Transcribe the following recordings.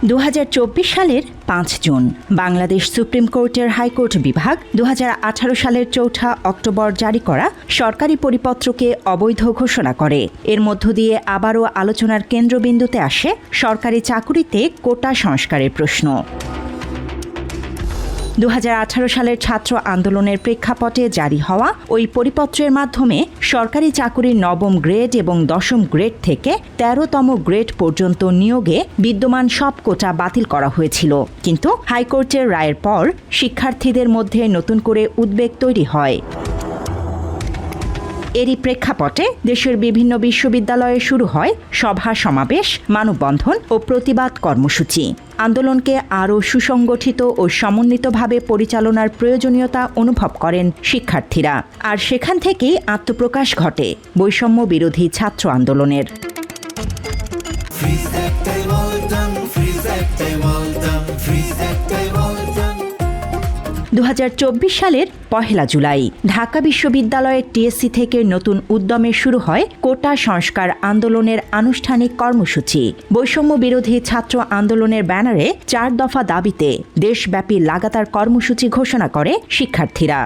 2024 সালের 5 June Bangladesh supreme কোর্টের high court বিভাগ 2018 সালের 4 অক্টোবর জারি করা সরকারি পরিপত্রকে অবৈধ ঘোষণা করে। এর মধ্য দিয়ে আবারও আলোচনার কেন্দ্রবিন্দুতে আসে সরকারি চাকুরিতে কোটা সংস্কারের প্রশ্ন। 2018 সালের ছাত্র আন্দোলনের প্রেক্ষাপটে জারি হওয়া ওই পরিপত্রের মাধ্যমে সরকারি চাকুরির 9ম গ্রেড এবং 10ম গ্রেড থেকে 13তম গ্রেড পর্যন্ত নিয়োগে বিদ্যমান সব কোটা বাতিল করা হয়েছিল। কিন্তু হাইকোর্টের রায়ের পর শিক্ষার্থীদের মধ্যে নতুন করে উদ্বেগ তৈরি হয়। এরই প্রেক্ষাপটে দেশের বিভিন্ন বিশ্ববিদ্যালয়ে শুরু হয় সভা সমাবেশ, মানববন্ধন ও প্রতিবাদ কর্মসূচি। আন্দোলনকে আরও সুসংগঠিত ও সমন্বিতভাবে পরিচালনার প্রয়োজনীয়তা অনুভব করেন শিক্ষার্থীরা। আর সেখান থেকেই আত্মপ্রকাশ ঘটে বৈষম্য বিরোধী ছাত্র আন্দোলনের। 2024 সালের 1 জুলাই ঢাকা বিশ্ববিদ্যালয়ের টিএসসি থেকে নতুন উদ্যমে শুরু হয় কোটা সংস্কার আন্দোলনের আনুষ্ঠানিক কর্মসূচি। বৈষম্য বিরোধী ছাত্র আন্দোলনের ব্যানারে 4 দফা দাবিতে দেশব্যাপী লাগাতার কর্মসূচি ঘোষণা করে শিক্ষার্থীরা।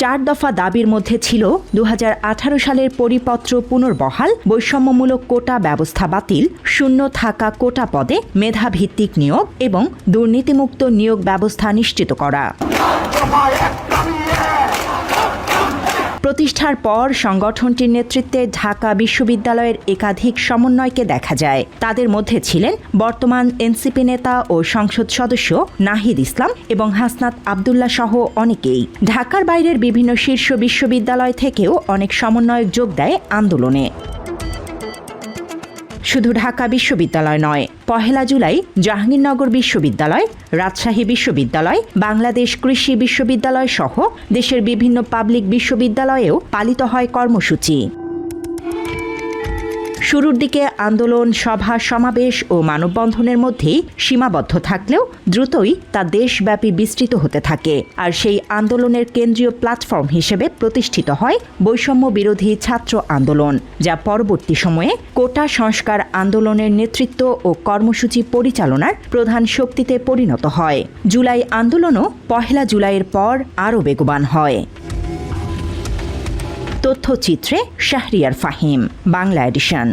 4 দফা দাবির মধ্যে ছিল 2018 সালের পরিপত্র পুনর্বহাল, বৈষম্যমূলক কোটা ব্যবস্থা বাতিল, শূন্য থাকা কোটা পদে মেধাভিত্তিক নিয়োগ এবং দুর্নীতিমুক্ত নিয়োগ ব্যবস্থা নিশ্চিত করা। প্রতিষ্ঠার পর সংগঠনটির নেতৃত্বে ঢাকা বিশ্ববিদ্যালয়ের একাধিক সমন্বয়কে দেখা যায়। তাদের মধ্যে ছিলেন বর্তমান এনসিপি নেতা ও সংসদ সদস্য নাহিদ ইসলাম এবং হাসনাত আবদুল্লাহ সহ অনেকেই। ঢাকার বাইরের বিভিন্ন শীর্ষ বিশ্ববিদ্যালয় থেকেও অনেক সমন্বয়ক যোগ দেয় আন্দোলনে। শুধু ঢাকা বিশ্ববিদ্যালয় নয়, 1 জুলাই জাহাঙ্গীরনগর বিশ্ববিদ্যালয়, রাজশাহী বিশ্ববিদ্যালয়, বাংলাদেশ কৃষি বিশ্ববিদ্যালয় সহ দেশের বিভিন্ন পাবলিক বিশ্ববিদ্যালয়েও পালিত হয় কর্মসূচি। শুরুর দিকে আন্দোলন সভা সমাবেশ ও মানববন্ধনের মধ্যেই সীমাবদ্ধ থাকলেও দ্রুতই তা দেশব্যাপী বিস্তৃত হতে থাকে। আর সেই আন্দোলনের কেন্দ্রীয় প্ল্যাটফর্ম হিসেবে প্রতিষ্ঠিত হয় বৈষম্য বিরোধী ছাত্র আন্দোলন, যা পরবর্তী সময়ে কোটা সংস্কার আন্দোলনের নেতৃত্ব ও কর্মসূচি পরিচালনার প্রধান শক্তিতে পরিণত হয়। জুলাই আন্দোলনও 1 জুলাইয়ের পর আরও বেগবান হয়। তথ্যচিত্রে শাহরিয়ার ফাহিম, বাংলা এডিশন।